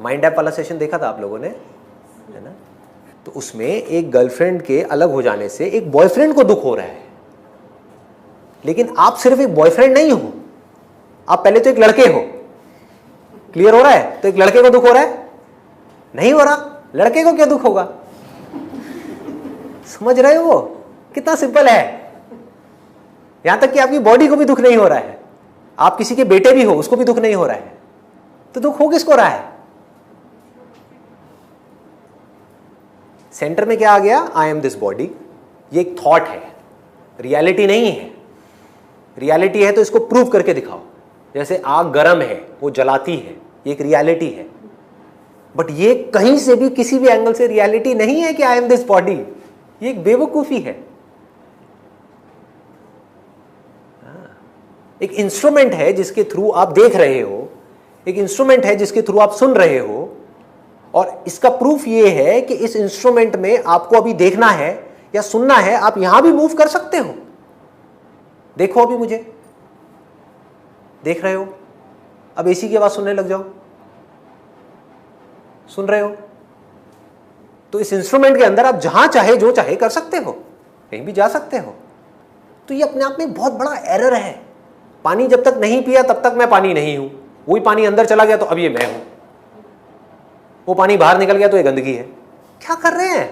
Mind app वाला session देखा था आप लोगों ने, है ना? तो उसमें एक गर्लफ्रेंड के अलग हो जाने से एक बॉयफ्रेंड को दुख हो रहा है, लेकिन आप सिर्फ एक बॉयफ्रेंड नहीं हो, आप पहले तो एक लड़के हो। क्लियर हो रहा है? तो एक लड़के को दुख हो रहा है? नहीं हो रहा। लड़के को क्या दुख होगा? समझ रहे हो? कितना सिंपल है। यहां तक कि आपकी बॉडी को भी दुख नहीं हो रहा है, आप किसी के बेटे भी हो उसको भी दुख नहीं हो रहा है, तो दुख हो किसको रहा है? सेंटर में क्या आ गया? I am this body. ये एक थॉट है, रियलिटी नहीं है। रियलिटी है तो इसको प्रूव करके दिखाओ। जैसे आग गर्म है, वो जलाती है, ये एक रियलिटी है। बट ये कहीं से भी किसी भी एंगल से रियलिटी नहीं है कि आई एम दिस बॉडी। ये एक बेवकूफी है। एक इंस्ट्रूमेंट है जिसके थ्रू आप देख रहे हो, एक इंस्ट्रूमेंट है जिसके थ्रू आप सुन रहे हो, और इसका प्रूफ ये है कि इस इंस्ट्रूमेंट में आपको अभी देखना है या सुनना है, आप यहां भी मूव कर सकते हो। देखो अभी मुझे देख रहे हो, अब एसी की आवाज सुनने लग जाओ, सुन रहे हो? तो इस इंस्ट्रूमेंट के अंदर आप जहां चाहे जो चाहे कर सकते हो, कहीं भी जा सकते हो। तो ये अपने आप में बहुत बड़ा एरर है। पानी जब तक नहीं पिया तब तक मैं पानी नहीं हूं, वही पानी अंदर चला गया तो अब ये मैं हूं, वो पानी बाहर निकल गया तो ये गंदगी है। क्या कर रहे हैं?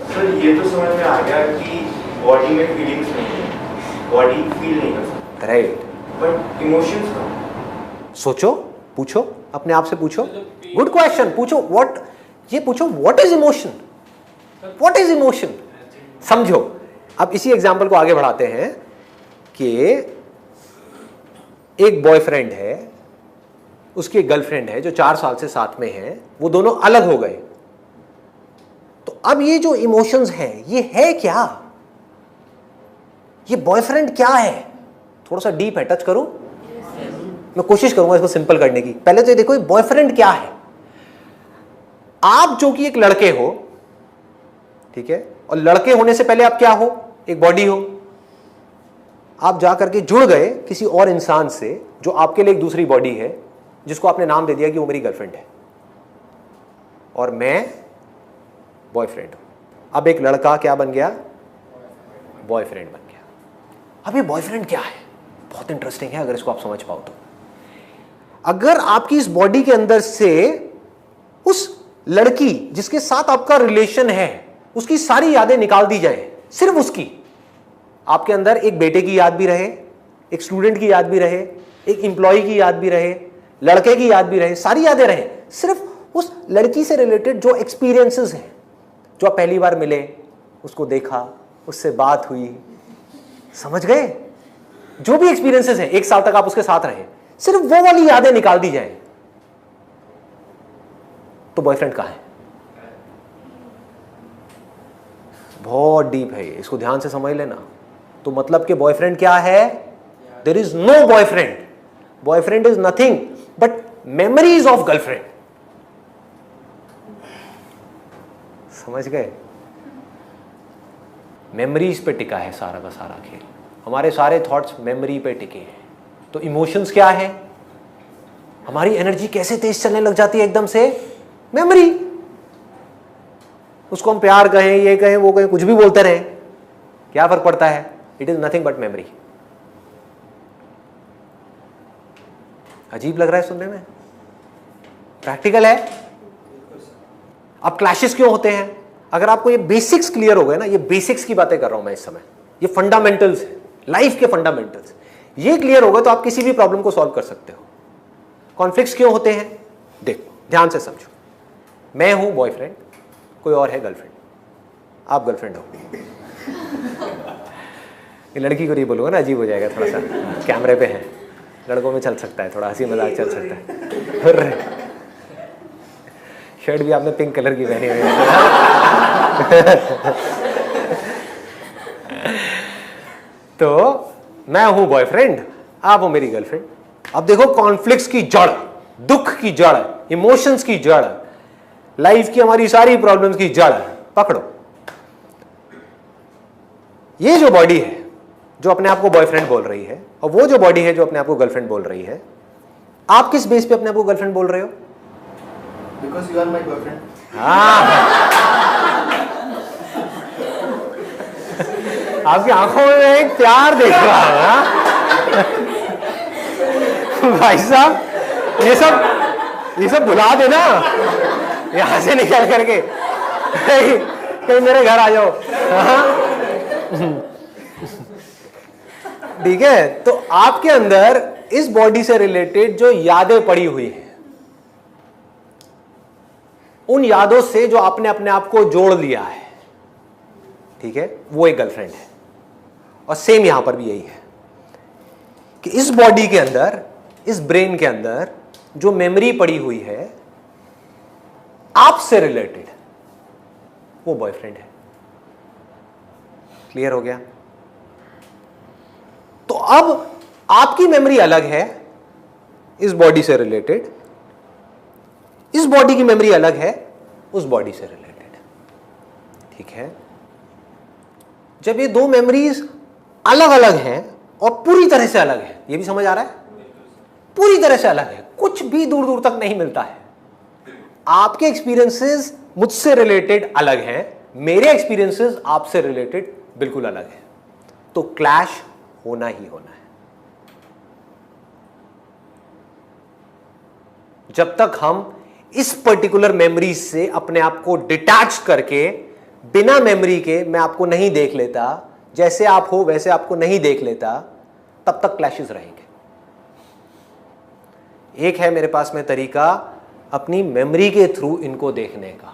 सर ये तो समझ में आ गया कि बॉडी में फीलिंग्स नहीं है, बॉडी फील नहीं कर सकती, राइट। बट इमोशंस का सोचो, पूछो अपने आप से, पूछो, गुड क्वेश्चन पूछो। व्हाट, ये पूछो what is emotion, what is emotion, समझो। अब इसी एग्जांपल को आगे बढ़ाते हैं कि एक बॉयफ्रेंड है, उसकी एक गर्लफ्रेंड है जो 4 साल से साथ में है, वो दोनों अलग हो गए। तो अब ये जो इमोशंस है ये है क्या? ये बॉयफ्रेंड क्या है? थोड़ा सा डीप है, टच करूं? मैं कोशिश करूंगा इसको सिंपल करने की। पहले तो ये देखो बॉयफ्रेंड क्या है। आप जो कि एक लड़के हो, ठीक है, और लड़के होने से पहले आप क्या हो? एक बॉडी हो। आप जाकर के जुड़ गए किसी और इंसान से जो आपके लिए एक दूसरी बॉडी है, जिसको आपने नाम दे दिया कि वो मेरी गर्लफ्रेंड है और मैं बॉयफ्रेंड हूं। अब एक लड़का क्या बन गया? बॉयफ्रेंड बन गया। अब ये बॉयफ्रेंड क्या है? बहुत इंटरेस्टिंग है अगर इसको आप समझ पाओ तो। अगर आपकी इस बॉडी के अंदर से उस लड़की जिसके साथ आपका रिलेशन है उसकी सारी यादें निकाल दी जाए, सिर्फ उसकी, आपके अंदर एक बेटे की याद भी रहे, एक स्टूडेंट की याद भी रहे, एक एम्प्लॉय की याद भी रहे, लड़के की याद भी रहे, सारी यादें रहे, सिर्फ उस लड़की से रिलेटेड जो एक्सपीरियंसेस हैं, जो आप पहली बार मिले, उसको देखा, उससे बात हुई, समझ गए? जो भी एक्सपीरियंसेस हैं, 1 साल तक आप उसके साथ रहे, सिर्फ वो वाली यादें निकाल दी जाए, तो बॉयफ्रेंड कहां है? बहुत डीप है ये, इसको ध्यान से समझ लेना। तो मतलब कि बॉयफ्रेंड क्या है? There is no boyfriend. Boyfriend is nothing but memories of girlfriend. समझ गए? मेमोरीज पे टिका है सारा का सारा खेल। हमारे सारे थॉट्स मेमोरी पे टिके हैं। तो इमोशंस क्या है? हमारी एनर्जी कैसे तेज चलने लग जाती है एकदम से? मेमोरी। उसको हम प्यार कहें, ये कहें, वो कहें, कुछ भी बोलते रहे, क्या फर्क पड़ता है? It is nothing but memory. अजीब लग रहा है सुनने में? प्रैक्टिकल है। अब क्लैशेस क्यों होते हैं? अगर आपको ये बेसिक्स क्लियर हो गए ना, ये बेसिक्स की बातें कर रहा हूं मैं इस समय, ये फंडामेंटल्स है, लाइफ के फंडामेंटल्स, ये क्लियर होगा तो आप किसी भी प्रॉब्लम को सॉल्व कर सकते हो। कॉन्फ्लिक्ट्स क्यों होते हैं? देखो ध्यान से समझो। मैं हूं बॉयफ्रेंड, कोई और है गर्लफ्रेंड, आप गर्लफ्रेंड हो। ये लड़की को नहीं बोलूंगा ना, अजीब हो जाएगा थोड़ा सा, कैमरे पे है, लड़कों में चल सकता है, थोड़ा हंसी मजाक चल सकता है। शर्ट भी आपने पिंक कलर की पहनी हुई है। तो मैं हूं बॉयफ्रेंड, आप हो मेरी गर्लफ्रेंड। अब देखो कॉन्फ्लिक्ट्स की जड़, दुख की जड़, इमोशंस की जड़, लाइफ की हमारी सारी प्रॉब्लम्स की जड़ पकड़ो। ये जो बॉडी है जो अपने आप को बॉयफ्रेंड बोल रही है, और वो जो बॉडी है जो अपने आप को गर्लफ्रेंड बोल रही है, आप किस बेस पे अपने आप को गर्लफ्रेंड बोल रहे हो? Because you are my boyfriend. आपकी आंखों में मैं एक प्यार देख रहा हूं। भाई साहब ये सब भुला देना यहां से निकल करके, कहीं मेरे घर आ जाओ। ठीक है, तो आपके अंदर इस बॉडी से रिलेटेड जो यादें पड़ी हुई हैं, उन यादों से जो आपने अपने आप को जोड़ लिया है, ठीक है, वो एक गर्लफ्रेंड है। और सेम यहां पर भी यही है कि इस बॉडी के अंदर, इस ब्रेन के अंदर जो मेमोरी पड़ी हुई है आपसे रिलेटेड, वो बॉयफ्रेंड है। क्लियर हो गया? तो अब आपकी मेमोरी अलग है इस बॉडी से रिलेटेड, इस बॉडी की मेमोरी अलग है उस बॉडी से रिलेटेड। ठीक है, जब ये दो मेमोरीज अलग अलग हैं और पूरी तरह से अलग है, ये भी समझ आ रहा है, पूरी तरह से अलग है, कुछ भी दूर दूर तक नहीं मिलता है। आपके एक्सपीरियंसेस मुझसे रिलेटेड अलग हैं, मेरे एक्सपीरियंसेस आपसे रिलेटेड बिल्कुल अलग है, तो क्लैश होना ही होना है। जब तक हम इस पर्टिकुलर मेमोरी से अपने आप को डिटैच करके, बिना मेमोरी के मैं आपको नहीं देख लेता, जैसे आप हो वैसे आपको नहीं देख लेता, तब तक क्लैशेस रहेंगे। एक है मेरे पास में तरीका अपनी मेमोरी के थ्रू इनको देखने का,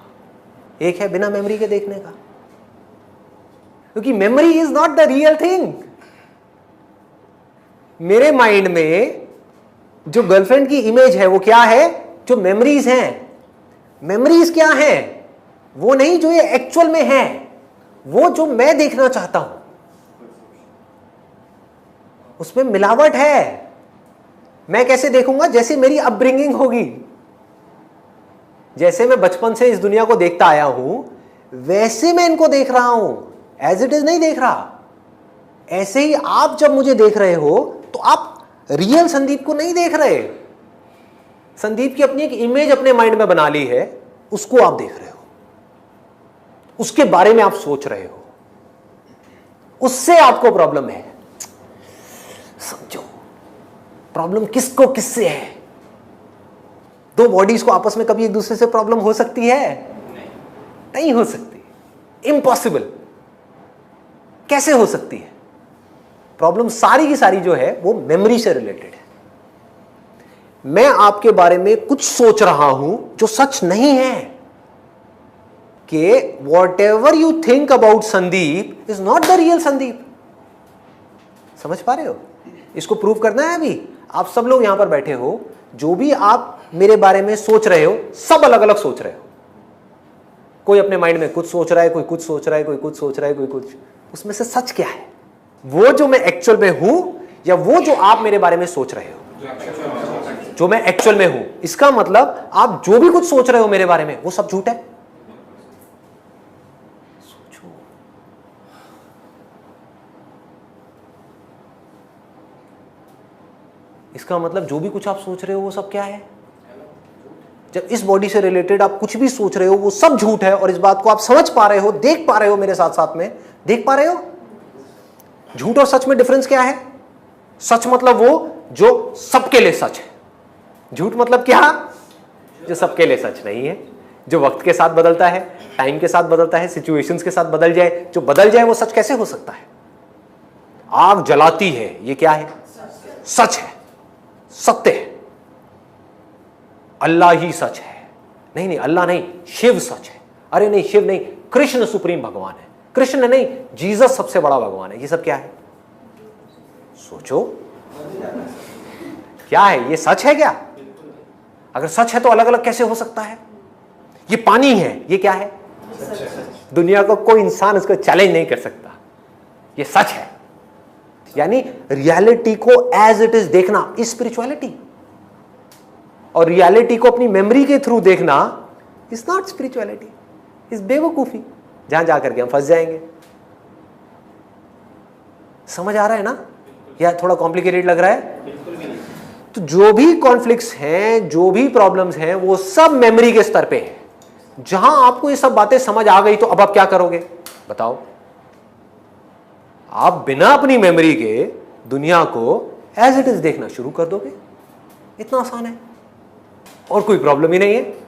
एक है बिना मेमोरी के देखने का, क्योंकि memory is not the real thing. मेरे माइंड में जो गर्लफ्रेंड की इमेज है वो क्या है? जो मेमोरीज हैं। मेमोरीज क्या है? वो नहीं जो ये एक्चुअल में है, वो जो मैं देखना चाहता हूं, उसमें मिलावट है। मैं कैसे देखूंगा? जैसे मेरी अपब्रिंगिंग होगी, जैसे मैं बचपन से इस दुनिया को देखता आया हूं, वैसे मैं इनको देख रहा हूं, एज इट इज नहीं देख रहा। ऐसे ही आप जब मुझे देख रहे हो तो आप रियल संदीप को नहीं देख रहे। संदीप की अपनी एक इमेज अपने माइंड में बना ली है, उसको आप देख रहे हो, उसके बारे में आप सोच रहे हो, उससे आपको प्रॉब्लम है। समझो प्रॉब्लम किसको किससे है? दो बॉडीज को आपस में कभी एक दूसरे से प्रॉब्लम हो सकती है? नहीं हो सकती, इम्पॉसिबल। कैसे हो सकती है? प्रॉब्लम सारी की सारी जो है वो मेमोरी से रिलेटेड है। मैं आपके बारे में कुछ सोच रहा हूं जो सच नहीं है, कि what ever you think about Sandeep is not the real Sandeep. समझ पा रहे हो? इसको प्रूव करना है। अभी आप सब लोग यहां पर बैठे हो, जो भी आप मेरे बारे में सोच रहे हो, सब अलग अलग सोच रहे हो। कोई अपने माइंड में कुछ सोच रहा है, कोई कुछ सोच रहा है, कोई कुछ सोच रहा है, कोई कुछ। उसमें से सच क्या है? वो जो मैं एक्चुअल में हूं या वो जो आप मेरे बारे में सोच रहे हो? जो मैं एक्चुअल में हूं। इसका मतलब आप जो भी कुछ सोच रहे हो मेरे बारे में, वो सब झूठ है। सोचो, इसका मतलब जो भी कुछ आप सोच रहे हो वो सब क्या है? जब इस बॉडी से रिलेटेड आप कुछ भी सोच रहे हो वो सब झूठ है, और इस बात को आप समझ पा रहे हो, देख पा रहे हो, मेरे साथ साथ में देख पा रहे हो। झूठ और सच में डिफरेंस क्या है? सच मतलब वो जो सबके लिए सच है। झूठ मतलब क्या? जो सबके लिए सच नहीं है, जो वक्त के साथ बदलता है, टाइम के साथ बदलता है, सिचुएशंस के साथ बदल जाए। जो बदल जाए वो सच कैसे हो सकता है? आग जलाती है, ये क्या है? सच है, सत्य है। अल्लाह ही सच है। नहीं नहीं, अल्लाह नहीं, शिव सच है। अरे नहीं, शिव नहीं, कृष्ण सुप्रीम भगवान है। कृष्ण नहीं, जीसस सबसे बड़ा भगवान है। ये सब क्या है? सोचो, क्या है? ये सच है क्या? अगर सच है तो अलग अलग कैसे हो सकता है? ये पानी है, ये क्या है? दुनिया को कोई इंसान इसको चैलेंज नहीं कर सकता, ये सच है। यानी रियलिटी को एज इट इज देखना इज स्पिरिचुअलिटी, और रियलिटी को अपनी मेमोरी के थ्रू देखना इज नॉट स्पिरिचुअलिटी, इज बेवकूफी, जहां जाकर के हम फंस जाएंगे। समझ आ रहा है ना? या थोड़ा कॉम्प्लिकेटेड लग रहा है? तो जो भी कॉन्फ्लिक्ट्स हैं, जो भी प्रॉब्लम्स हैं, वो सब मेमोरी के स्तर पे हैं। जहां आपको ये सब बातें समझ आ गई तो अब आप क्या करोगे बताओ? आप बिना अपनी मेमोरी के दुनिया को एज इट इज देखना शुरू कर दोगे। इतना आसान है और कोई प्रॉब्लम ही नहीं है।